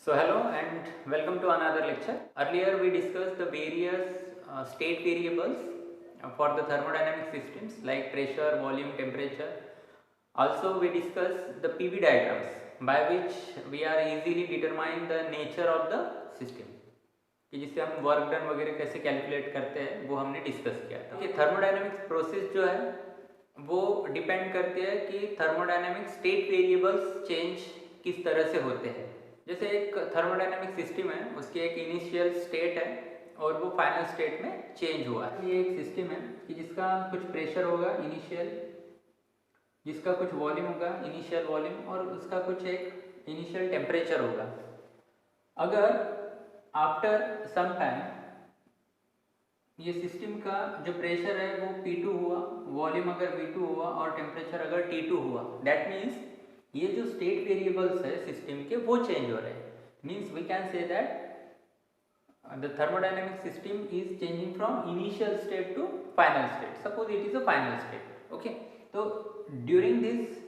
So hello and welcome to another lecture. Earlier we discussed the various state variables for the thermodynamic systems like pressure, volume, temperature. Also we discussed the PV diagrams by which we are easily determine the nature of the system कि जिससे हम work done वगैरह कैसे calculate करते हैं वो हमने discuss किया था। कि थर्मोडायनेमिक्स प्रोसेस जो है वो डिपेंड करती है कि थर्मोडायनेमिक स्टेट वेरिएबल्स चेंज किस तरह से होते हैं। जैसे एक थर्मोडायनेमिक सिस्टम है, उसकी एक इनिशियल स्टेट है और वो फाइनल स्टेट में चेंज हुआ है। ये एक सिस्टम है कि जिसका कुछ प्रेशर होगा इनिशियल, जिसका कुछ वॉल्यूम होगा इनिशियल वॉल्यूम, और उसका कुछ एक इनिशियल टेम्परेचर होगा। अगर आफ्टर सम टाइम ये सिस्टम का जो प्रेशर है वो P2 हुआ, वॉल्यूम अगर V2 हुआ और टेम्परेचर अगर T2 हुआ, दैट मीन्स ये जो स्टेट वेरिएबल्स है सिस्टम के वो चेंज हो रहे हैं। Means we can say that the thermodynamic system is changing from initial state to final state. Suppose it is a final state. Okay, so during this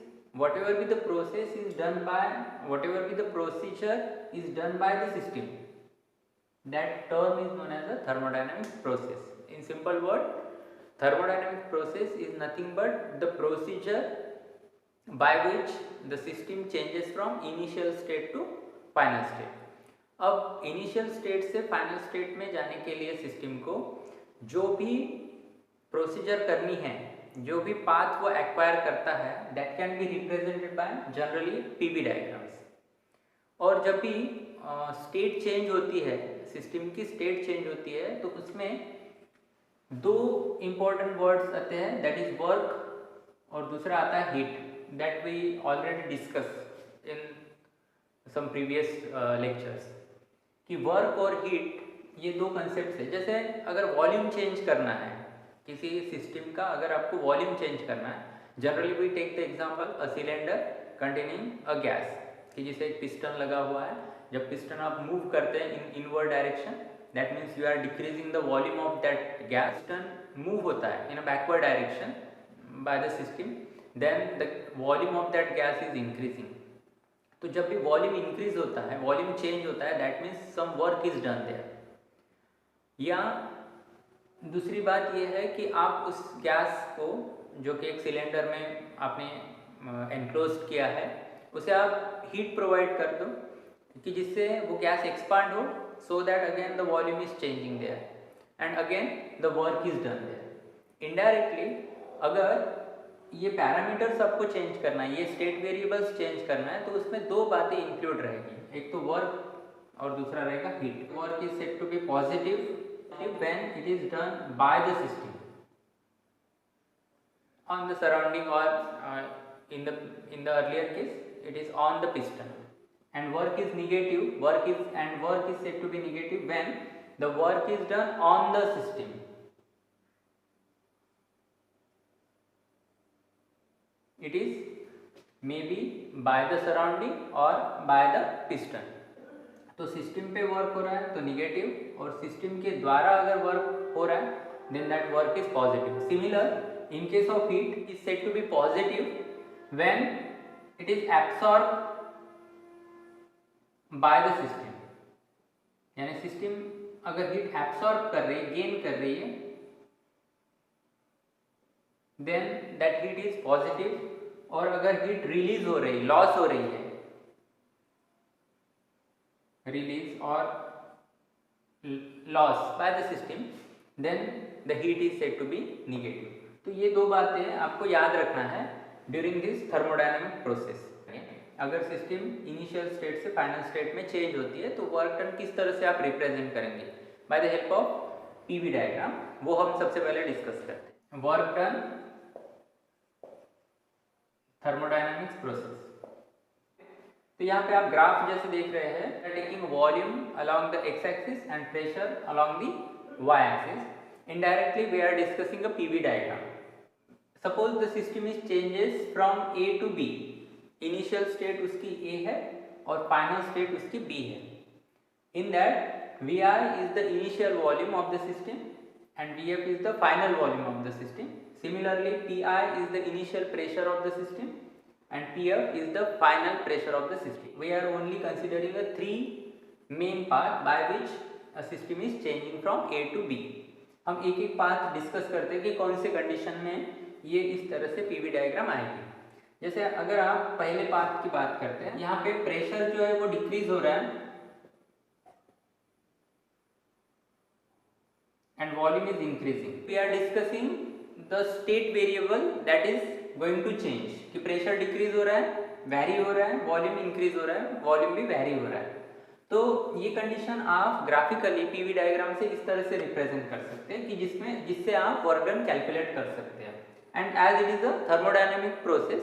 whatever be the process is done by, whatever be the procedure is done by the system, that term is known as a thermodynamic process. In simple word, thermodynamic process is nothing but the procedure by which the system changes from initial state to final state. अब initial state से final state में जाने के लिए system को जो भी procedure करनी है, जो भी पाथ वो एक्वायर करता है, that can be represented by generally PV diagrams. और जब भी स्टेट चेंज होती है, सिस्टम की स्टेट चेंज होती है, तो उसमें दो इम्पोर्टेंट वर्ड्स आते हैं, दैट इज वर्क और दूसरा आता है heat, that we already discuss in some previous lectures. कि वर्क और हीट ये दो कंसेप्ट है। जैसे अगर वॉल्यूम चेंज करना है किसी सिस्टम का, अगर आपको वॉल्यूम चेंज करना है, generally we take the example a cylinder containing a gas, कि जिसे एक पिस्टन लगा हुआ है। जब पिस्टन आप मूव करते हैं in inward direction, that means you are decreasing the volume of that gas. Piston move होता है in a backward direction by the system, then the volume of that gas is increasing. तो जब भी volume increase होता है, volume change होता है, that means some work is done there. या दूसरी बात यह है कि आप उस गैस को जो कि एक सिलेंडर में आपने एनक्लोज किया है, उसे आप हीट प्रोवाइड कर दो कि जिससे वो गैस एक्सपांड हो, so that again the volume is changing there and again the work is done there. Indirectly अगर ये पैरामीटर्स आपको चेंज करना है, ये स्टेट वेरिएबल्स चेंज करना है, तो उसमें दो बातें इंक्लूड रहेगी, एक तो वर्क और दूसरा रहेगा heat. Work is said to be positive when it is done by the system on the surrounding, और in the earlier case it is on the piston. And work is negative, work is said to be negative when the work is done on the system. It is maybe by the surrounding or by the piston. तो system पे work हो रहा है तो negative, और system के द्वारा अगर वर्क हो रहा है then that work is positive. Similar in case of heat is said to be positive when it is absorb by the system. यानी सिस्टम अगर हीट एब्सॉर्ब कर रही है, गेन कर रही है, then that heat is positive. और अगर हीट रिलीज हो रही, लॉस हो रही है, रिलीज और loss by the system, then the heat is said to be negative. तो ये दो बातें आपको याद रखना है ड्यूरिंग दिस थर्मोडायनेमिक प्रोसेस। अगर सिस्टम इनिशियल स्टेट से फाइनल स्टेट में चेंज होती है तो वर्क डन किस तरह से आप रिप्रेजेंट करेंगे, by the help of PV diagram, वो हम सबसे पहले डिस्कस करते हैं। Work done thermodynamics process. तो यहाँ पे आप ग्राफ जैसे देख रहे हैं, taking volume along the x axis and pressure along the y axis. Indirectly we are discussing a PV diagram. Suppose the system is changes from A to B. Initial state उसकी A है और final state उसकी B है। In that we are is the initial volume of the system and Vf is the final volume of the system. Similarly, Pi is the initial pressure of the system and Pf is the final pressure of the system. We are only considering the three main path by which a system is changing from A to B. हम एक एक path discuss करते हैं कि कौन से condition में ये इस तरह से पीवी डायग्राम आएगी। जैसे अगर आप पहले पाथ की बात करते हैं, यहाँ पे प्रेशर जो है वो डिक्रीज हो रहा है and volume is increasing. We are discussing the state variable that is going to change कि प्रेशर डिक्रीज हो रहा है, वैरी हो रहा है, वॉल्यूम इंक्रीज हो रहा है, वॉल्यूम भी वैरी हो रहा है। तो ये कंडीशन आप ग्राफिकली पीवी डायग्राम से इस तरह से रिप्रेजेंट कर सकते हैं कि जिससे आप वर्क डन कैलकुलेट कर सकते हैं। And as it is a thermodynamic process,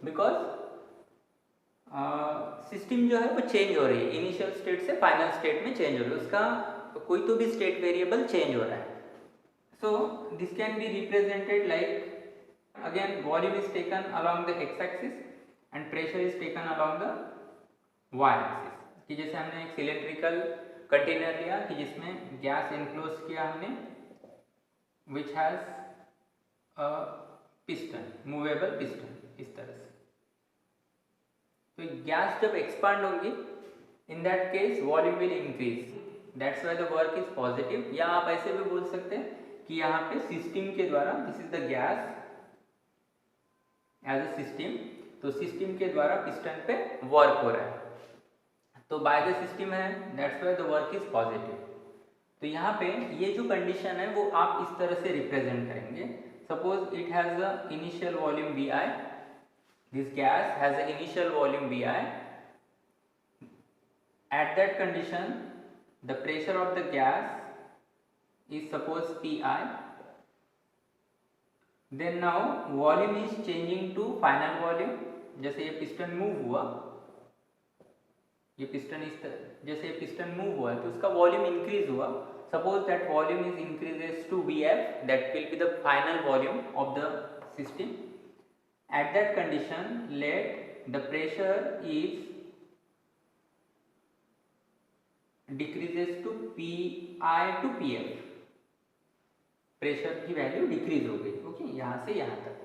because system जो है वो चेंज हो रही है, इनिशियल स्टेट से फाइनल स्टेट में चेंज हो रही है, उसका कोई तो भी स्टेट वेरिएबल चेंज हो रहा है। So this can be represented like again volume is taken along the x axis and pressure is taken along the y axis. कि जैसे हमने एक सिलेंड्रिकल कंटेनर लिया कि जिसमें गैस इनक्लोज किया हमने, which has a piston, movable piston, इस तरह से। तो गैस जब एक्सपांड होगी, in that case volume will increase, that's why the work is positive. या आप ऐसे भी बोल सकते हैं कि यहाँ पे सिस्टम के द्वारा, this is the gas as a system, तो सिस्टम के द्वारा पिस्टन पे वर्क हो रहा है, तो बाय द सिस्टम है, that's why the work is positive. तो यहाँ पे ये जो कंडीशन है वो आप इस तरह से रिप्रेजेंट करेंगे। Suppose it has a initial volume we I, this gas has an initial volume Vi. At that condition, the pressure of the gas is suppose Pi. Then now volume is changing to final volume. जैसे ये piston move हुआ, ये piston जैसे ये piston move हुआ है तो उसका वॉल्यूम इंक्रीज हुआ। Suppose that volume is increases to Vf, that will be the final volume of the system. At that condition, let the pressure is decreases to Pi to Pf. Pressure की value decrease हो गई, okay, यहां से यहां तक।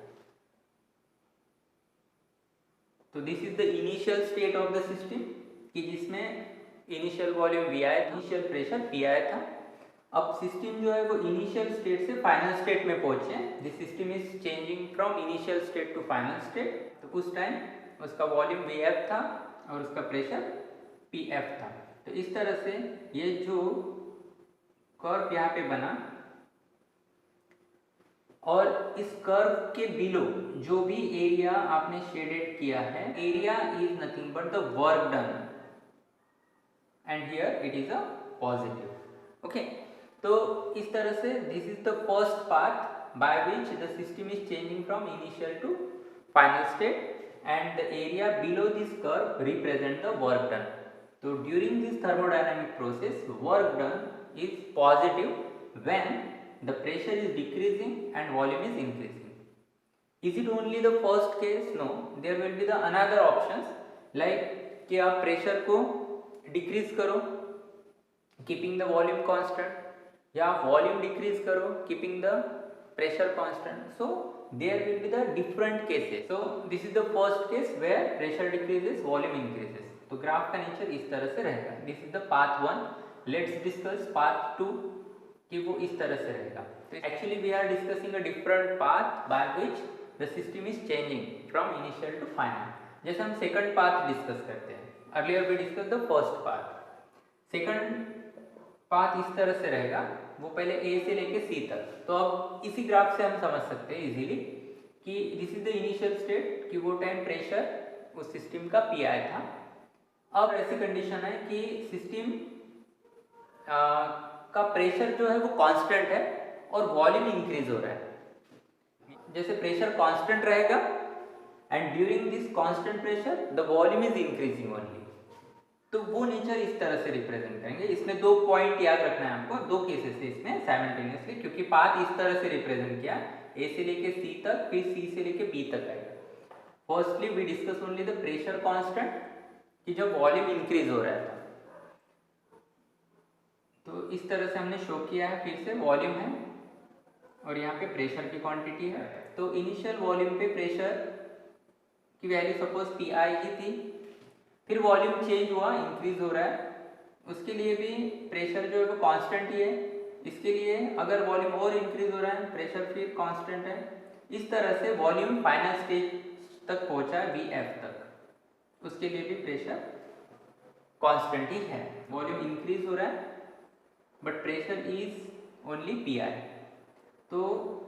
तो this is the initial state of the system कि जिसमें initial volume Vi, initial pressure Pi था। अब सिस्टम जो है वो इनिशियल स्टेट से फाइनल स्टेट में पहुंचे, this system is changing from initial state to final state. तो उस टाइम उसका वॉल्यूम Vf था और उसका प्रेशर Pf था। तो इस तरह से ये जो कर्व यहाँ पे बना, और इस कर्व के बिलो जो भी एरिया आपने शेडेड किया है, area is nothing but the work done, and here it is a positive, okay. तो इस तरह से this is the first path by which the system is changing from initial to final state and the area below this curve represent the work done. तो during this thermodynamic process work done is positive when the pressure is decreasing and volume is increasing. Is it only the first case? No, there will be the another options like कि आप pressure को decrease करो keeping the volume constant, या volume decrease करो keeping the pressure constant. So there will be the different cases. So this is the first case where pressure decreases, volume increases. तो graph का nature इस तरह से रहेगा। This is the path 1। Let's discuss path 2 कि वो इस तरह से रहेगा। तो actually we are discussing a different path by which the system is changing from initial to final. जैसे हम सेकंड पाथ डिस्कस करते हैं, earlier we discuss the first path. Second path इस तरह से रहेगा, वो पहले ए से लेके सी तक। तो अब इसी ग्राफ से हम समझ सकते हैं इजीली कि this is the initial state कि वो टाइम प्रेशर उस सिस्टम का Pi था। अब ऐसी कंडीशन है कि सिस्टम का प्रेशर जो है वो कांस्टेंट है और वॉल्यूम इंक्रीज हो रहा है। जैसे प्रेशर कांस्टेंट रहेगा and during this constant pressure the volume is increasing only. तो वो नेचर इस तरह से रिप्रेजेंट करेंगे। इसमें दो पॉइंट याद रखना है आपको, दो केसेस है इसमें साइमल्टेनियसली, क्योंकि पाथ इस तरह से रिप्रेजेंट किया, ए से लेके सी तक, फिर सी से लेके बी तक आएगा। Firstly we discuss only the pressure constant कि जब वॉल्यूम इंक्रीज हो रहा था, तो इस तरह से हमने शो किया है। फिर से वॉल्यूम है और यहाँ पे प्रेशर की क्वांटिटी है। तो इनिशियल वॉल्यूम पे प्रेशर की वैल्यू सपोज Pi ही थी, फिर वॉल्यूम चेंज हुआ, इंक्रीज हो रहा है, उसके लिए भी प्रेशर जो है वो कांस्टेंट ही है। इसके लिए अगर वॉल्यूम और इंक्रीज हो रहा है, प्रेशर फिर कांस्टेंट है। इस तरह से वॉल्यूम फाइनल स्टेज तक पहुंचा है Vf तक, उसके लिए भी प्रेशर कांस्टेंट ही है। वॉल्यूम इंक्रीज हो रहा है but pressure is only Pi। तो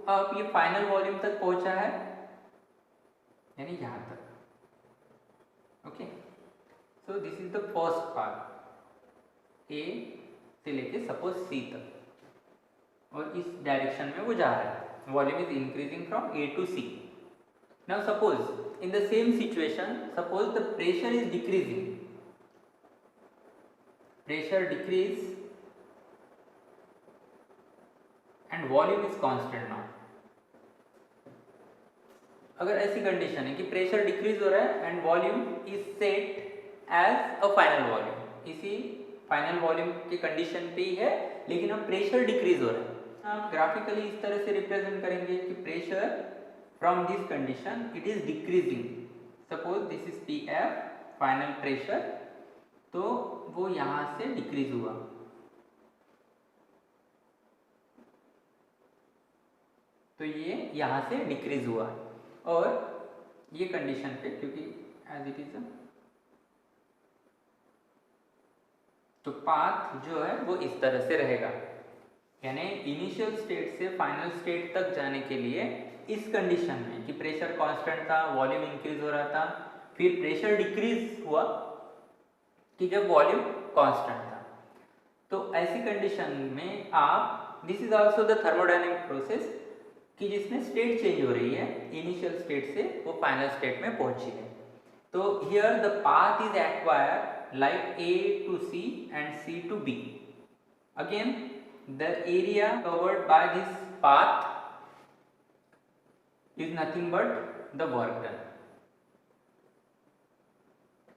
अब ये फाइनल वॉल्यूम तक पहुंचा है, यानी यहां तक। Okay, so this is the first part, A से लेके सपोज सी तक, और इस डायरेक्शन में वो जा रहा है। Volume is increasing from A to C. Now suppose in the same situation, suppose the pressure is decreasing, pressure decrease and volume is constant. Now अगर ऐसी कंडीशन है कि प्रेशर डिक्रीज हो रहा है and volume is set as a final volume, इसी final volume की condition पे ही है, लेकिन अब प्रेशर डिक्रीज हो रहा है। आप ग्राफिकली इस तरह से रिप्रेजेंट करेंगे कि pressure from this condition it is decreasing. Suppose this is Pf final pressure, तो वो यहां से डिक्रीज हुआ, तो ये यहां से डिक्रीज हुआ, और ये कंडीशन पे क्योंकि एज इट इज, तो पाथ जो है वो इस तरह से रहेगा। यानी इनिशियल स्टेट से फाइनल स्टेट तक जाने के लिए इस कंडीशन में कि प्रेशर कांस्टेंट था, वॉल्यूम इंक्रीज हो रहा था, फिर प्रेशर डिक्रीज हुआ कि जब वॉल्यूम कांस्टेंट था, तो ऐसी कंडीशन में आप, this is also the thermodynamic process कि जिसमें स्टेट चेंज हो रही है, इनिशियल स्टेट से वो फाइनल स्टेट में पहुंची है। तो here the path is acquired like A to C and C to B. Again, the area covered by this path is nothing but the work done.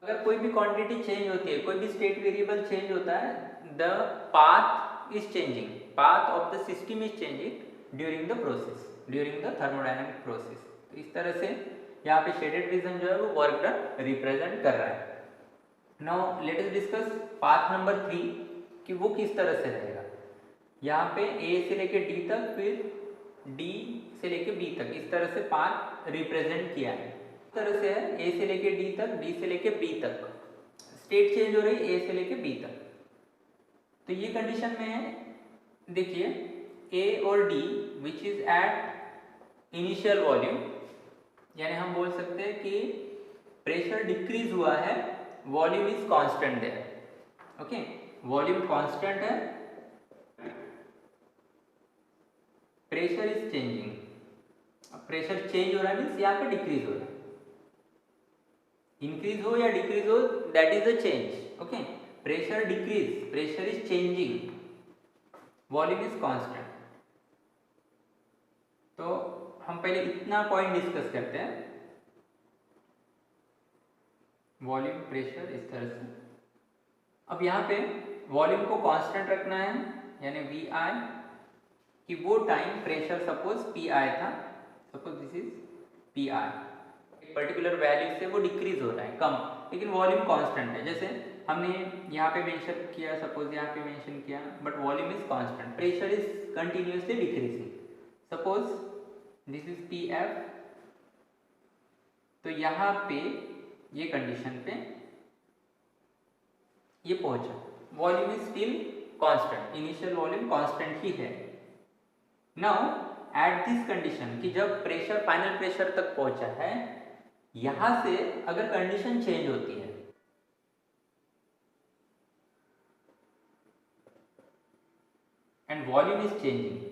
अगर कोई भी क्वांटिटी चेंज होती है, कोई भी स्टेट वेरिएबल चेंज होता है, the path is changing, path of the system is changing during the process, during the thermodynamic process. तो इस तरह से यहाँ पे शेडेड रीजन जो है वो वर्क डन रिप्रेजेंट कर रहा है। Now let us discuss path number 3 कि वो किस तरह से रहेगा। यहाँ पे A से लेके D तक, फिर D से लेके B तक, इस तरह से पाथ रिप्रेजेंट किया है। इस तरह से है A से लेके D तक, D से लेके B तक, स्टेट चेंज हो रही है A से लेके B तक। तो ये कंडीशन में है, देखिए A और D which is at initial volume, यानी हम बोल सकते हैं कि प्रेशर डिक्रीज हुआ है, volume is constant there. Okay, volume constant है, प्रेशर इज चेंजिंग। अब प्रेशर चेंज हो रहा है मीन्स यहाँ पे डिक्रीज हो रहा है, इंक्रीज हो या डिक्रीज हो that is a change. Okay, pressure decrease, pressure is changing, volume is constant. तो हम पहले इतना पॉइंट डिस्कस करते हैं, वॉल्यूम प्रेशर इस तरह से। अब यहाँ पे वॉल्यूम को कांस्टेंट रखना है, यानी वी आई, कि वो time pressure suppose P I था, suppose this is P I, एक पर्टिकुलर वैल्यू से वो डिक्रीज हो रहा है, कम, लेकिन वॉल्यूम कांस्टेंट है। जैसे हमने यहाँ पे मेंशन किया, सपोज यहाँ पे मेंशन किया, but volume is constant, pressure is continuously decreasing. Suppose this is P F, तो यहाँ पे ये कंडीशन पे ये पहुंचा, volume is still constant, initial volume constant ही है। नाउ एट दिस कंडीशन कि जब प्रेशर फाइनल प्रेशर तक पहुंचा है, यहां से अगर कंडीशन चेंज होती है, and volume is changing,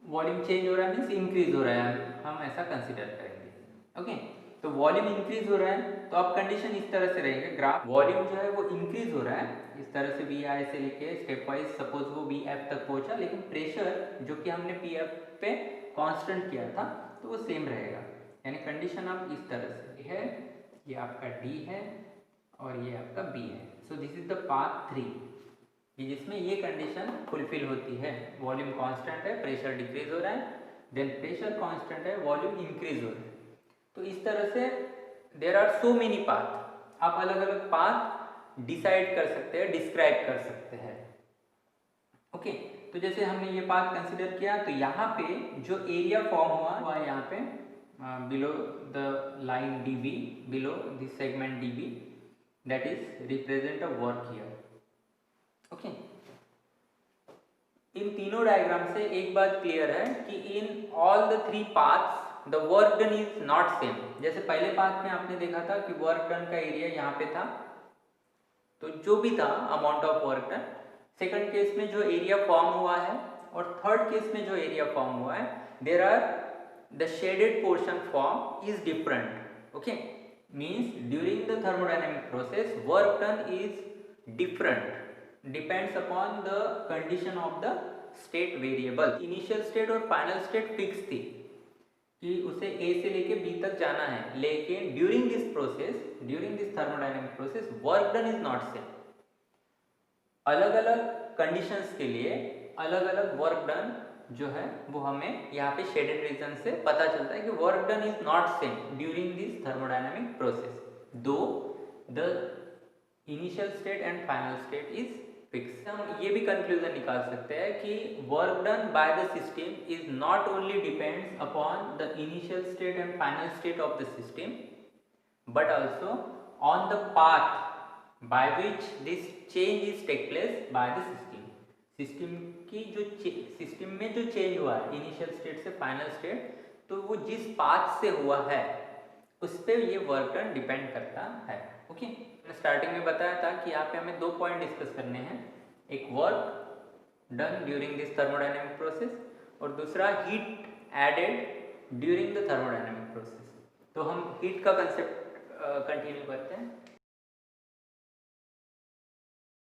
volume change हो रहा है मीन्स इंक्रीज हो रहा है, हम ऐसा कंसिडर करेंगे। ओके, तो वॉल्यूम इंक्रीज हो रहा है, तो अब कंडीशन इस तरह से रहेगा, ग्राफ वॉल्यूम जो है वो इंक्रीज हो रहा है इस तरह से, वी आई से लेके स्टेप वाइज, सपोज वो वी एफ तक पहुंचा, लेकिन प्रेशर जो कि हमने पी एफ पे कांस्टेंट किया था, तो वो सेम रहेगा। यानी कंडीशन आप इस तरह से है, ये आपका डी है और ये आपका बी है। So this is the path 3 कि जिसमें ये कंडीशन फुलफिल होती है, वॉल्यूम कांस्टेंट है, प्रेशर डिक्रीज हो रहा है, देन प्रेशर कांस्टेंट है, वॉल्यूम इंक्रीज हो रहा है। तो इस तरह से there are so many path, आप अलग अलग पाथ डिसाइड कर सकते हैं, डिस्क्राइब कर सकते हैं। ओके, तो जैसे हमने ये पाथ कंसिडर किया, तो यहाँ पे जो एरिया फॉर्म हुआ है यहाँ पे below the line DB, below this segment DB, that is represent a work here. Okay, इन तीनों डायग्राम से एक बात क्लियर है कि in all the three paths the work done is not same. जैसे पहले पाथ में आपने देखा था कि वर्क डन का एरिया यहाँ पे था, तो जो भी था amount of work done. Second case में जो एरिया फॉर्म हुआ है, और थर्ड केस में जो एरिया फॉर्म हुआ है, there are the shaded portion form is different. Okay, means during the thermodynamic process work done is different, depends upon the condition of the state variable। initial state और final state fix थी कि उसे A से लेके B तक जाना है, लेकिन during this process, during this thermodynamic process work done is not same। अलग अलग conditions के लिए अलग अलग work done जो है वो हमें यहाँ पे शेडेड रीजन से पता चलता है कि work done is not same during this thermodynamic process, though the initial state and final state is fix. हम ये भी कंक्लूजन निकाल सकते हैं कि work done by the system is not only depends upon the initial state and final state of the system, but also on the path by which this change is take place by the system. System की जो system में जो change हुआ है initial state से final state, तो वो जिस पाथ से हुआ है उस पर ये वर्क डन डिपेंड करता है। ओके, मैंने स्टार्टिंग में बताया था कि यहाँ पे हमें दो पॉइंट डिस्कस करने हैं, एक work done during this thermodynamic process और दूसरा heat added during the thermodynamic process. तो हम हीट का कंसेप्ट कंटिन्यू करते हैं।